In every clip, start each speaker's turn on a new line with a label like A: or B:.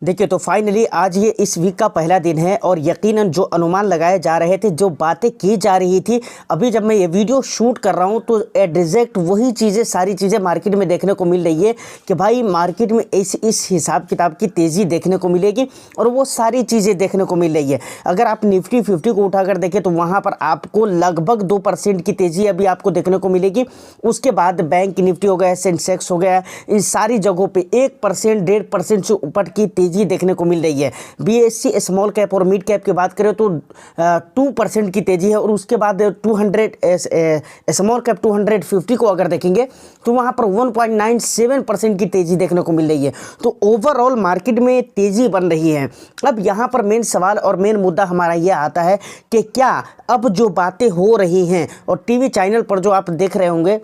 A: देखिए तो फाइनली आज ये इस वीक का पहला दिन है और यकीनन जो अनुमान लगाए जा रहे थे, जो बातें की जा रही थी, अभी जब मैं ये वीडियो शूट कर रहा हूँ तो एग्जैक्ट वही चीज़ें, सारी चीज़ें मार्केट में देखने को मिल रही है कि भाई मार्केट में इस हिसाब किताब की तेज़ी देखने को मिलेगी और वो सारी चीज़ें देखने को मिल रही है। अगर आप निफ्टी 50 को उठाकर देखें तो वहाँ पर आपको लगभग 2% की तेज़ी अभी आपको देखने को मिलेगी। उसके बाद बैंक निफ्टी हो गया, सेंसेक्स हो गया, इन सारी जगहों पर 1%, 1.5% से ऊपर की तेज़ी देखने को मिल रही है। बीएससी स्मॉल कैप और मिड कैप की बात करें तो 2% की तेजी है और उसके बाद 200 स्मॉल कैप 250 को अगर देखेंगे तो वहां पर 1.97% की तेजी देखने को मिल रही है। तो ओवरऑल मार्केट में तेजी बन रही है। अब यहां पर मेन सवाल और मेन मुद्दा हमारा यह आता है कि क्या अब जो बातें हो रही हैं और टीवी चैनल पर जो आप देख रहे होंगे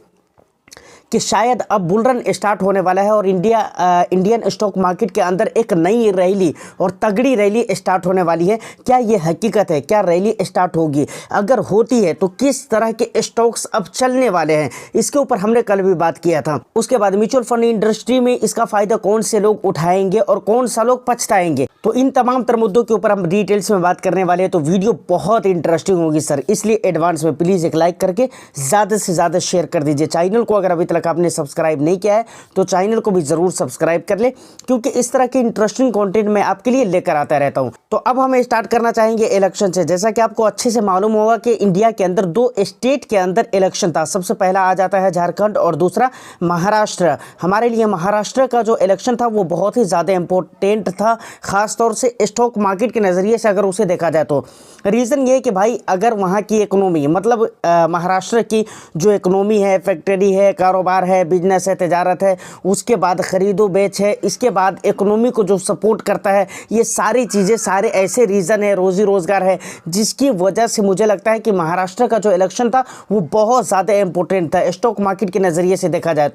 A: कि शायद अब बुल रन स्टार्ट होने वाला है और इंडियन स्टॉक मार्केट के अंदर एक नई रैली और तगड़ी रैली स्टार्ट होने वाली है। क्या ये हकीकत है? क्या रैली स्टार्ट होगी? अगर होती है तो किस तरह के स्टॉक्स अब चलने वाले हैं, इसके ऊपर हमने कल भी बात किया था। उसके बाद म्यूचुअल फंड इंडस्ट्री में इसका फायदा कौन से लोग उठाएंगे और कौन सा लोग पछताएंगे, तो इन तमाम तर मुद्दों के ऊपर हम डिटेल्स में बात करने वाले हैं। तो वीडियो बहुत इंटरेस्टिंग होगी सर, इसलिए एडवांस में प्लीज़ एक लाइक करके ज़्यादा से ज़्यादा शेयर कर दीजिए। चैनल को अगर अभी तक आपने सब्सक्राइब नहीं किया है तो चैनल को भी जरूर सब्सक्राइब कर ले, क्योंकि इस तरह के इंटरेस्टिंग कंटेंट मैं आपके लिए लेकर आता रहता हूं। तो अब हम स्टार्ट करना चाहेंगे इलेक्शन से। जैसा कि आपको अच्छे से मालूम होगा कि इंडिया के अंदर 2 स्टेट के अंदर इलेक्शन था। सबसे पहला आ जाता है झारखंड और दूसरा महाराष्ट्र। हमारे लिए महाराष्ट्र का जो इलेक्शन था वो बहुत ही ज़्यादा इंपॉर्टेंट था, खासतौर से स्टॉक मार्केट के नज़रिए से अगर उसे देखा जाए तो। रीज़न ये है कि भाई अगर वहाँ की इकोनॉमी, मतलब महाराष्ट्र की जो इकोनॉमी है, फैक्ट्री है, कारोबार है, बिजनेस है, तजारत है, उसके बाद खरीदो बेच है, इसके बाद इकोनॉमी को जो सपोर्ट करता है, ये सारी चीज़ें, सारे ऐसे रीज़न है, रोज़ी रोज़गार है, जिसकी वजह से मुझे लगता है कि महाराष्ट्र का जो इलेक्शन था वो बहुत ज़्यादा इंपॉर्टेंट था स्टॉक मार्केट के नज़रिए से देखा जाए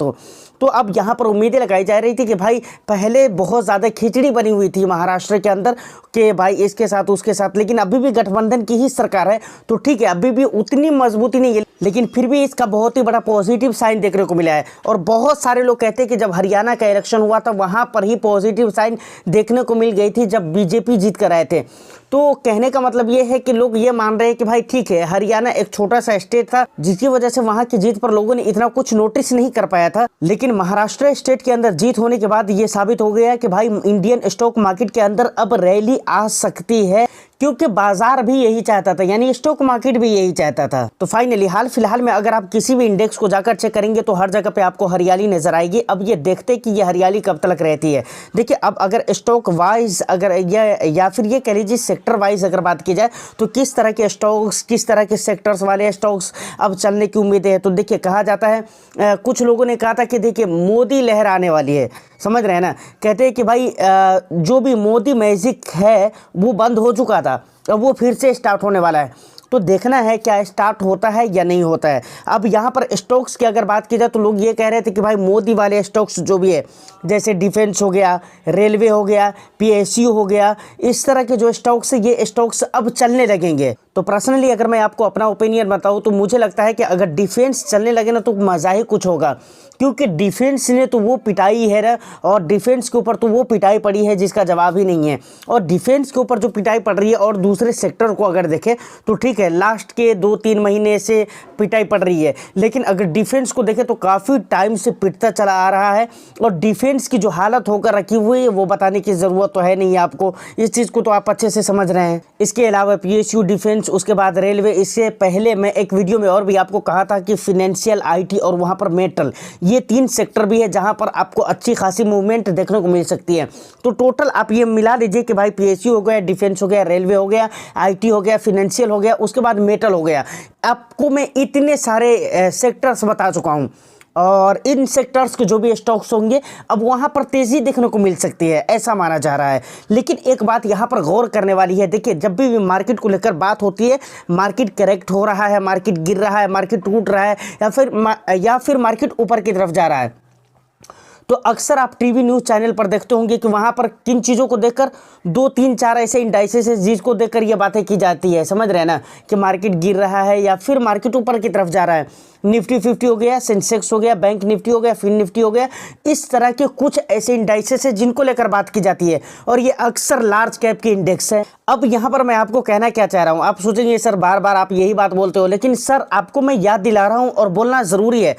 A: तो अब यहाँ पर उम्मीदें लगाई जा रही थी कि भाई पहले बहुत ज़्यादा खिचड़ी बनी हुई थी महाराष्ट्र के अंदर कि भाई इसके साथ उसके साथ, लेकिन अभी भी गठबंधन की ही सरकार है तो ठीक है, अभी भी उतनी मजबूती नहीं है, लेकिन फिर भी इसका बहुत ही बड़ा पॉजिटिव साइन देखने को मिला है। और बहुत सारे लोग कहते हैं कि जब हरियाणा का इलेक्शन हुआ था वहां पर ही पॉजिटिव साइन देखने को मिल गई थी जब बीजेपी जीत कर आए थे। तो कहने का मतलब ये है कि लोग ये मान रहे हैं कि भाई ठीक है, हरियाणा एक छोटा सा स्टेट था जिसकी वजह से वहां की जीत पर लोगों ने इतना कुछ नोटिस नहीं कर पाया था, लेकिन महाराष्ट्र स्टेट के अंदर जीत होने के बाद ये साबित हो गया कि भाई इंडियन स्टॉक मार्केट के अंदर अब रैली आ सकती है, क्योंकि बाजार भी यही चाहता था, यानी स्टॉक मार्केट भी यही चाहता था। तो फाइनली हाल फिलहाल में अगर आप किसी भी इंडेक्स को जाकर चेक करेंगे तो हर जगह पे आपको हरियाली नजर आएगी। अब ये देखते कि ये हरियाली कब तक रहती है। देखिए अब अगर स्टॉक वाइज अगर या फिर ये कह लीजिए सेक्टर वाइज अगर बात की जाए तो किस तरह के स्टॉक्स, किस तरह के सेक्टर्स वाले स्टॉक्स अब चलने की उम्मीदें हैं, तो देखिए कहा जाता है, कुछ लोगों ने कहा था कि देखिए मोदी लहर आने वाली है, समझ रहे हैं ना। कहते हैं कि भाई जो भी मोदी मैजिक है वो बंद हो चुका था, अब वो फिर से स्टार्ट होने वाला है। तो देखना है क्या स्टार्ट होता है या नहीं होता है। अब यहाँ पर स्टॉक्स की अगर बात की जाए तो लोग ये कह रहे थे कि भाई मोदी वाले स्टॉक्स जो भी है, जैसे डिफेंस हो गया, रेलवे हो गया, पीएसयू हो गया, इस तरह के जो स्टॉक्स है ये स्टॉक्स अब चलने लगेंगे। तो पर्सनली अगर मैं आपको अपना ओपिनियन बताऊं तो मुझे लगता है कि अगर डिफेंस चलने लगे ना तो मज़ा ही कुछ होगा, क्योंकि डिफेंस ने तो वो पिटाई है ना, और डिफेंस के ऊपर तो वो पिटाई पड़ी है जिसका जवाब ही नहीं है। और डिफेंस के ऊपर जो पिटाई पड़ रही है और दूसरे सेक्टर को अगर देखें तो ठीक है, लास्ट के 2-3 महीने से पिटाई पड़ रही है, लेकिन अगर डिफेंस को देखें तो काफ़ी टाइम से पिटता चला आ रहा है। और डिफेंस की जो हालत होकर रखी हुई है वो बताने की ज़रूरत तो है नहीं आपको, इस चीज़ को तो आप अच्छे से समझ रहे हैं। इसके अलावा पीएसयू, डिफेंस, उसके बाद रेलवे, इससे पहले मैं एक वीडियो में और भी आपको कहा था कि फिनेंशियल, आईटी और वहाँ पर मेटल, ये 3 सेक्टर भी है जहाँ पर आपको अच्छी खासी मूवमेंट देखने को मिल सकती है। तो टोटल आप ये मिला लीजिए कि भाई पीएसयू हो गया, डिफेंस हो गया, रेलवे हो गया, आईटी हो गया, फिनेंशियल हो गया, उसके बाद मेटल हो गया। आपको मैं इतने सारे सेक्टर्स बता चुका हूँ और इन सेक्टर्स के जो भी स्टॉक्स होंगे अब वहाँ पर तेज़ी देखने को मिल सकती है, ऐसा माना जा रहा है। लेकिन एक बात यहाँ पर गौर करने वाली है, देखिए जब भी मार्केट को लेकर बात होती है, मार्केट करेक्ट हो रहा है, मार्केट गिर रहा है, मार्केट टूट रहा है, या फिर मार्केट ऊपर की तरफ जा रहा है, तो अक्सर आप टीवी न्यूज़ चैनल पर देखते होंगे कि वहाँ पर किन चीज़ों को देखकर 2 3 4 ऐसे इंडाइसेस है जिसको देखकर ये बातें की जाती है, समझ रहे हैं ना, कि मार्केट गिर रहा है या फिर मार्केट ऊपर की तरफ जा रहा है। निफ्टी 50 हो गया, सेंसेक्स हो गया, बैंक निफ्टी हो गया, फिन निफ्टी हो गया, इस तरह के कुछ ऐसे इंडाइसेस है जिनको लेकर बात की जाती है और ये अक्सर लार्ज कैप के इंडेक्स है। अब यहाँ पर मैं आपको कहना क्या चाह रहा हूँ, आप सोचेंगे सर बार बार आप यही बात बोलते हो, लेकिन सर आपको मैं याद दिला रहा हूँ और बोलना ज़रूरी है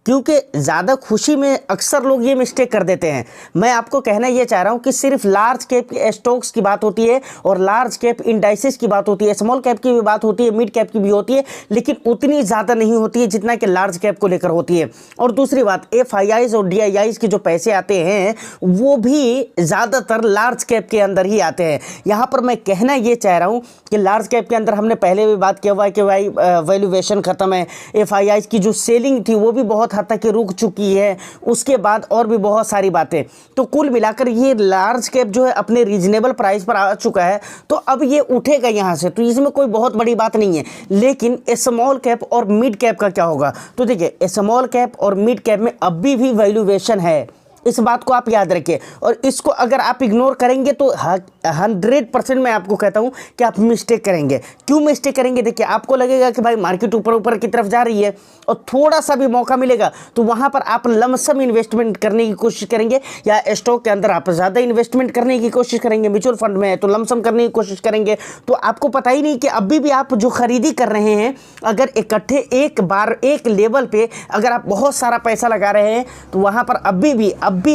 A: क्योंकि ज़्यादा खुशी में अक्सर लोग ये मिस्टेक कर देते हैं। मैं आपको कहना ये चाह रहा हूँ कि सिर्फ लार्ज कैप के स्टॉक्स की बात होती है और लार्ज कैप इंडाइसेस की बात होती है, स्मॉल कैप की भी बात होती है, मिड कैप की भी होती है, लेकिन उतनी ज़्यादा नहीं होती है जितना कि लार्ज कैप को लेकर होती है। और दूसरी बात, FIIs और DIIs के जो पैसे आते हैं वो भी ज़्यादातर लार्ज कैप के अंदर ही आते हैं। यहाँ पर मैं कहना ये चाह रहा हूँ कि लार्ज कैप के अंदर हमने पहले भी बात किया हुआ है कि भाई वैल्यूएशन ख़त्म है, FIIs की जो सेलिंग थी वो भी बहुत हद तक रुक चुकी है, उसके बाद और भी बहुत सारी बातें। तो कुल मिलाकर ये लार्ज कैप जो है अपने रीजनेबल प्राइस पर आ चुका है, तो अब ये उठेगा यहाँ से, तो इसमें कोई बहुत बड़ी बात नहीं है। लेकिन स्मॉल कैप और मिड कैप का क्या होगा, तो देखिए स्मॉल कैप और मिड कैप में अभी भी वैल्यूएशन है, इस बात को आप याद रखिए। और इसको अगर आप इग्नोर करेंगे तो 100% मैं आपको कहता हूं कि आप मिस्टेक करेंगे। क्यों मिस्टेक करेंगे, देखिए आपको लगेगा कि भाई मार्केट ऊपर ऊपर की तरफ जा रही है और थोड़ा सा भी मौका मिलेगा तो वहां पर आप लमसम इन्वेस्टमेंट करने की कोशिश करेंगे, या स्टॉक के अंदर आप ज़्यादा इन्वेस्टमेंट करने की कोशिश करेंगे, म्यूचुअल फंड में है तो लमसम करने की कोशिश करेंगे। तो आपको पता ही नहीं कि अभी भी आप जो खरीदी कर रहे हैं, अगर इकट्ठे एक बार एक लेवल पे अगर आप बहुत सारा पैसा लगा रहे हैं तो वहां पर अभी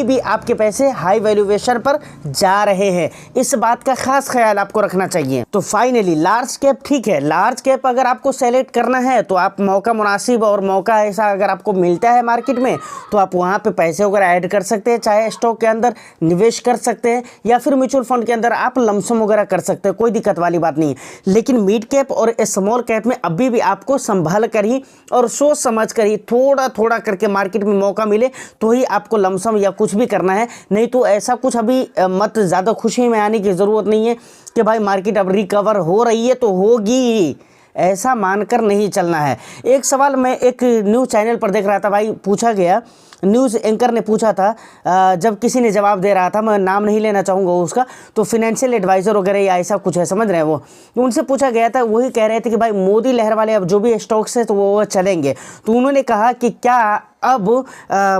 A: भी आपके पैसे हाई वैल्यूएशन पर जा रहे हैं। इस बात का खास ख्याल आपको रखना चाहिए। तो फाइनली लार्ज कैप ठीक है, लार्ज कैप अगर आपको सेलेक्ट करना है तो आप मौका मुनासिब और मौका ऐसा अगर आपको मिलता है मार्केट में तो आप वहां पे पैसे वगैरह ऐड कर सकते हैं, चाहे स्टॉक के अंदर निवेश कर सकते हैं या फिर म्यूचुअल फंड के अंदर आप लमसम वगैरह कर सकते हैं, कोई दिक्कत वाली बात नहीं है। लेकिन मिड कैप और स्मॉल कैप में अभी भी आपको संभाल कर ही और सोच समझ कर ही थोड़ा थोड़ा करके मार्केट में मौका मिले तो ही आपको लमसम या कुछ भी करना है, नहीं तो ऐसा कुछ अभी मत ज़्यादा खुशी में आने की ज़रूरत नहीं है कि भाई मार्केट अब रिकवर हो रही है तो होगी, ऐसा मानकर नहीं चलना है। एक सवाल मैं एक न्यूज़ चैनल पर देख रहा था, भाई पूछा गया, न्यूज़ एंकर ने पूछा था, जब किसी ने जवाब दे रहा था, मैं नाम नहीं लेना चाहूँगा उसका, तो फिनेंशियल एडवाइज़र वगैरह या ऐसा कुछ है, समझ रहे हैं वो, उनसे पूछा गया था, वही कह रहे थे कि भाई मोदी लहर वाले अब जो भी स्टॉक्स है तो वो चलेंगे। तो उन्होंने कहा कि क्या अब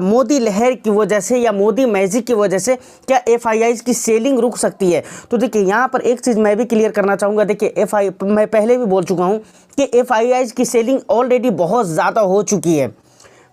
A: मोदी लहर की वजह से या मोदी मैजिक की वजह से क्या FIIs की सेलिंग रुक सकती है। तो देखिए यहाँ पर एक चीज़ मैं भी क्लियर करना चाहूँगा, देखिए मैं पहले भी बोल चुका हूँ कि FIIs की सेलिंग ऑलरेडी बहुत ज़्यादा हो चुकी है,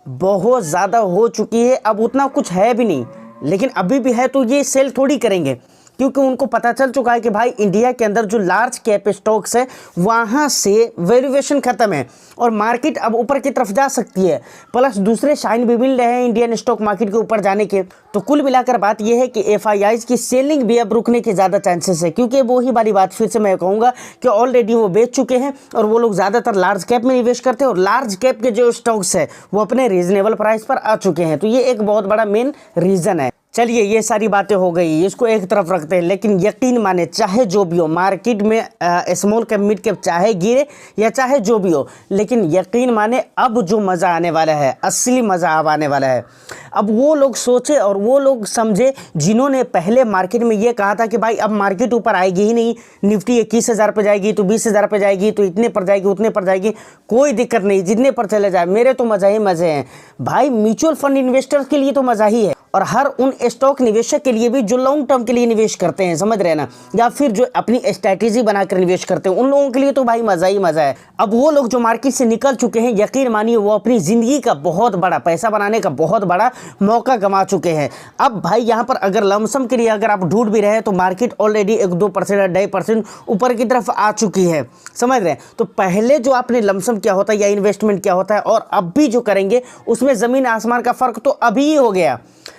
A: बहुत ज़्यादा हो चुकी है, अब उतना कुछ है भी नहीं, लेकिन अभी भी है तो ये सेल थोड़ी करेंगे क्योंकि उनको पता चल चुका है कि भाई इंडिया के अंदर जो लार्ज कैप स्टॉक्स है वहाँ से वैल्यूएशन ख़त्म है और मार्केट अब ऊपर की तरफ जा सकती है, प्लस दूसरे साइन भी मिल रहे हैं इंडियन स्टॉक मार्केट के ऊपर जाने के। तो कुल मिलाकर बात यह है कि FIIs की सेलिंग भी अब रुकने के ज़्यादा चांसेस है, क्योंकि वो ही वाली बात फिर से मैं कहूँगा कि ऑलरेडी वो बेच चुके हैं और वो लोग ज़्यादातर लार्ज कैप में निवेश करते हैं और लार्ज कैप के जो स्टॉक्स है वो अपने रीजनेबल प्राइस पर आ चुके हैं। तो ये एक बहुत बड़ा मेन रीज़न है। चलिए ये सारी बातें हो गई, इसको एक तरफ रखते हैं, लेकिन यकीन माने चाहे जो भी हो मार्केट में स्मॉल कैप मिड कैप चाहे गिरे या चाहे जो भी हो, लेकिन यकीन माने अब जो मज़ा आने वाला है, असली मज़ा अब आने वाला है। अब वो लोग सोचे और वो लोग समझे जिन्होंने पहले मार्केट में ये कहा था कि भाई अब मार्केट ऊपर आएगी ही नहीं, निफ्टी 21,000 पर जाएगी तो 20,000 पर जाएगी तो इतने पर जाएगी उतने पर जाएगी, कोई दिक्कत नहीं, जितने पर चले जाए, मेरे तो मज़ा ही मज़े हैं भाई। म्यूचुअल फंड इन्वेस्टर्स के लिए तो मज़ा ही है और हर उन स्टॉक निवेशक के लिए भी जो लॉन्ग टर्म के लिए निवेश करते हैं, समझ रहे हैं ना, या फिर जो अपनी स्ट्रैटेजी बनाकर निवेश करते हैं, उन लोगों के लिए तो भाई मज़ा ही मज़ा है। अब वो लोग जो मार्केट से निकल चुके हैं, यकीन मानिए वो अपनी ज़िंदगी का बहुत बड़ा पैसा बनाने का बहुत बड़ा मौका गंवा चुके हैं। अब भाई यहाँ पर अगर लमसम के लिए अगर आप ढूंढ भी रहे हैं तो मार्केट ऑलरेडी 1-2% या 2.5% ऊपर की तरफ आ चुकी है, समझ रहे हैं। तो पहले जो आपने लमसम किया होता है या इन्वेस्टमेंट किया होता है और अब भी जो करेंगे उसमें ज़मीन आसमान का फ़र्क तो अभी ही हो गया।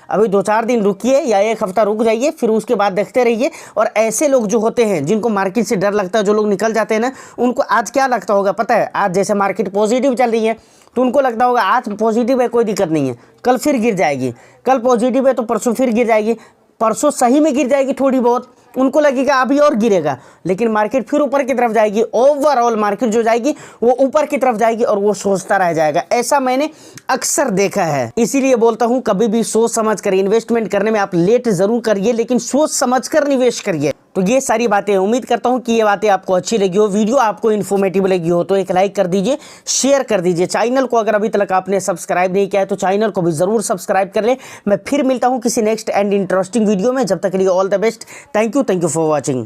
A: अभी 2-4 दिन रुकिए या 1 हफ्ता रुक जाइए, फिर उसके बाद देखते रहिए। और ऐसे लोग जो होते हैं जिनको मार्केट से डर लगता है, जो लोग निकल जाते हैं ना, उनको आज क्या लगता होगा पता है, आज जैसे मार्केट पॉजिटिव चल रही है तो उनको लगता होगा आज पॉजिटिव है कोई दिक्कत नहीं है, कल फिर गिर जाएगी, कल पॉजिटिव है तो परसों फिर गिर जाएगी, परसों सही में गिर जाएगी थोड़ी बहुत, उनको लगेगा अभी और गिरेगा, लेकिन मार्केट फिर ऊपर की तरफ जाएगी। ओवरऑल मार्केट जो जाएगी वो ऊपर की तरफ जाएगी और वो सोचता रह जाएगा। ऐसा मैंने अक्सर देखा है। इसीलिए बोलता हूं कभी भी सोच समझ कर इन्वेस्टमेंट करने में आप लेट जरूर करिए, लेकिन सोच समझ कर निवेश करिए। तो ये सारी बातें, उम्मीद करता हूं कि ये बातें आपको अच्छी लगी हो, वीडियो आपको इन्फॉर्मेटिव लगी हो तो एक लाइक कर दीजिए, शेयर कर दीजिए। चैनल को अगर अभी तक आपने सब्सक्राइब नहीं किया है तो चैनल को भी जरूर सब्सक्राइब कर ले। मैं फिर मिलता हूं किसी नेक्स्ट एंड इंटरेस्टिंग वीडियो में। जब तक के लिए all the best. Thank you for watching.